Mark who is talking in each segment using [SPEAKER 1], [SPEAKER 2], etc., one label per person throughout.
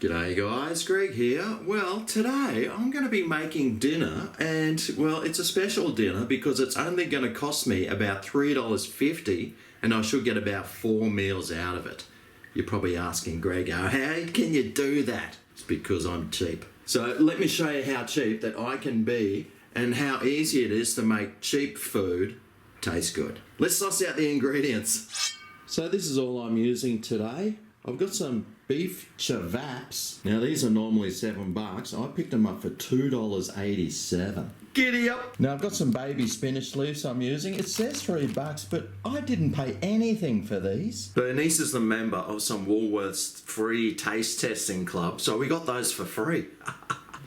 [SPEAKER 1] G'day guys, Greg here. Well, today I'm going to be making dinner and, well, it's a special dinner because it's only going to cost me about $3.50 and I should get about 4 meals out of it. You're probably asking, Greg, how can you do that? It's because I'm cheap. So let me show you how cheap that I can be and how easy it is to make cheap food taste good. Let's suss out the ingredients. So this is all I'm using today. I've got some beef chevaps. Now these are normally $7. I picked them up for $2.87. Giddy up! Now I've got some baby spinach leaves I'm using. It says $3, but I didn't pay anything for these. Bernice is a member of some Woolworths free taste testing club, so we got those for free.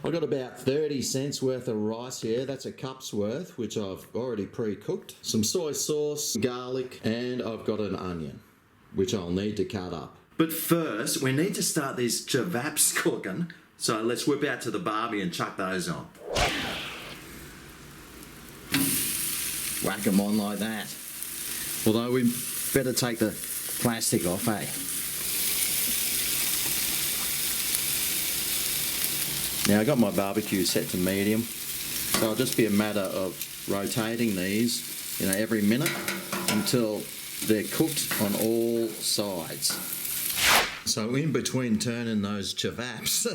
[SPEAKER 1] I got about 30 cents worth of rice here. That's a cup's worth, which I've already pre-cooked. Some soy sauce, garlic, and I've got an onion, which I'll need to cut up. But first, we need to start these chevaps cooking. So let's whip out to the barbie and chuck those on. Whack them on like that. Although we better take the plastic off, eh? Now I got my barbecue set to medium. So it'll just be a matter of rotating these, every minute until they're cooked on all sides. So in between turning those chevaps,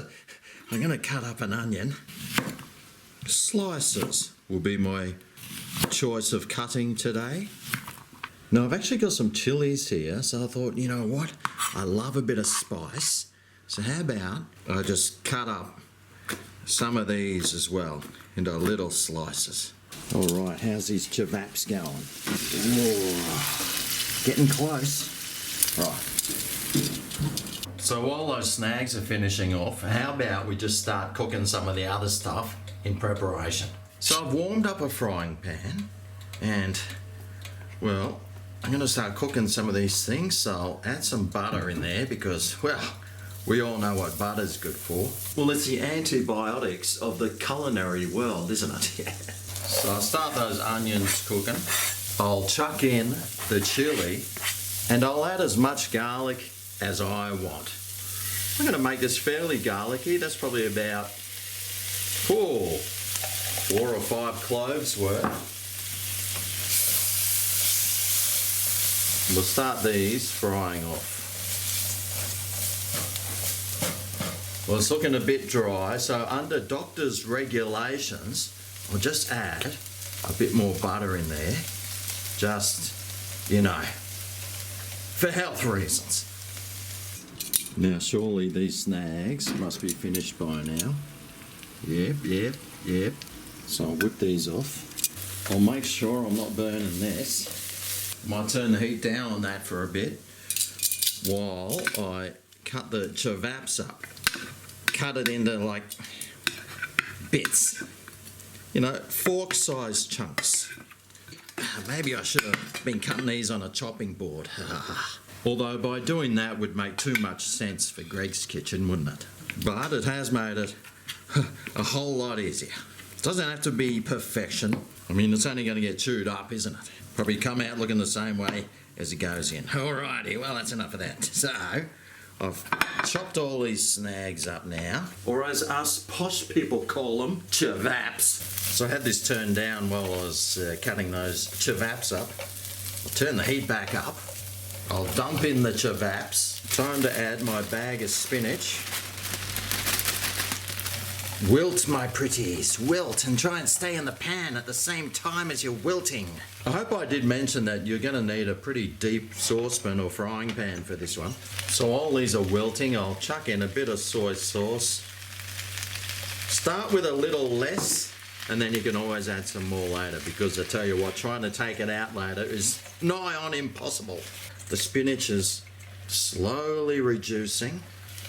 [SPEAKER 1] I'm going to cut up an onion. Slices will be my choice of cutting today. Now I've actually got some chilies here, so I thought, you know what? I love a bit of spice. So how about I just cut up some of these as well into little slices. All right, how's these chevaps going? Whoa, getting close. Right. So while those snags are finishing off, how about we just start cooking some of the other stuff in preparation. So I've warmed up a frying pan and, well, I'm going to start cooking some of these things. So I'll add some butter in there because, well, we all know what butter's good for. Well, it's the antibiotics of the culinary world, isn't it? Yeah. So I'll start those onions cooking. I'll chuck in the chili and I'll add as much garlic as I want. I'm going to make this fairly garlicky. That's probably about 4 or 5 cloves worth. We'll start these frying off. Well, it's looking a bit dry, so under doctor's regulations, I'll just add a bit more butter in there. Just, for health reasons. Now surely these snags must be finished by now. Yep. So I'll whip these off. I'll make sure I'm not burning this. Might turn the heat down on that for a bit while I cut the chevaps up. Cut it into like bits. Fork-sized chunks. Maybe I should have been cutting these on a chopping board. Although by doing that would make too much sense for Greg's kitchen, wouldn't it? But it has made it a whole lot easier. It doesn't have to be perfection. I mean, it's only going to get chewed up, isn't it? Probably come out looking the same way as it goes in. Alrighty, well that's enough of that. So, I've chopped all these snags up now, or as us posh people call them, chevaps. So I had this turned down while I was cutting those chevaps up. I'll turn the heat back up. I'll dump in the chevaps. Time to add my bag of spinach. Wilt, my pretties, wilt, and try and stay in the pan at the same time as you're wilting. I hope I did mention that you're going to need a pretty deep saucepan or frying pan for this one. So while these are wilting, I'll chuck in a bit of soy sauce. Start with a little less, and then you can always add some more later, because I tell you what, trying to take it out later is nigh on impossible. The spinach is slowly reducing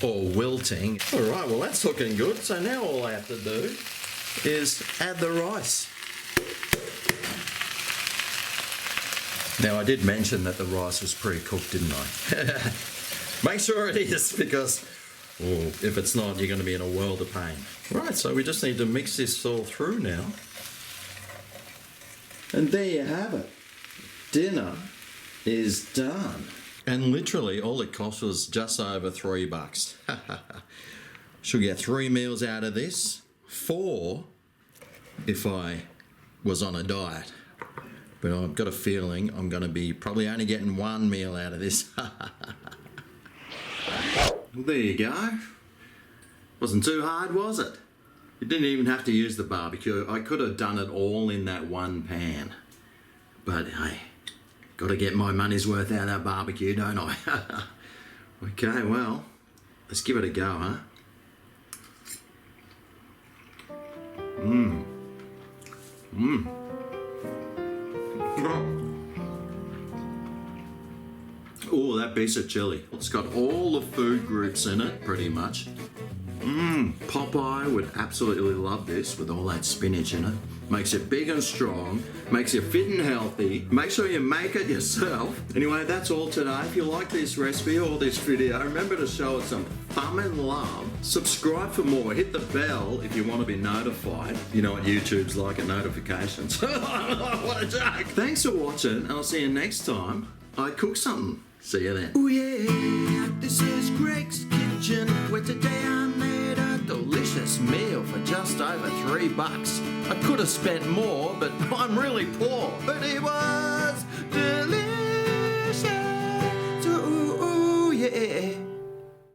[SPEAKER 1] or wilting. All right, well that's looking good. So now all I have to do is add the rice. Now I did mention that the rice was pre-cooked, didn't I? Make sure it is, because if it's not, you're going to be in a world of pain. Right, so we just need to mix this all through now. And there you have it. Dinner is done. And literally all it cost was just over $3. Should get 3 meals out of this. 4 if I was on a diet. But I've got a feeling I'm going to be probably only getting 1 meal out of this. There you go. Wasn't too hard, was it? You didn't even have to use the barbecue. I could have done it all in that one pan. But hey, got to get my money's worth out of that barbecue, don't I? Okay, well, let's give it a go, huh? Oh, that piece of chili. It's got all the food groups in it, pretty much. Popeye would absolutely love this with all that spinach in it. Makes it big and strong, makes you fit and healthy. Make sure you make it yourself. Anyway, that's all today. If you like this recipe or this video, remember to show it some thumb and love. Subscribe for more. Hit the bell if you want to be notified. You know what YouTube's like at notifications. What a joke. Thanks for watching, and I'll see you next time I cook something. See you then. Oh yeah, this is Greg's Kitchen, where today I made a delicious meal for just over $3. I could have spent more, but I'm really poor. But it was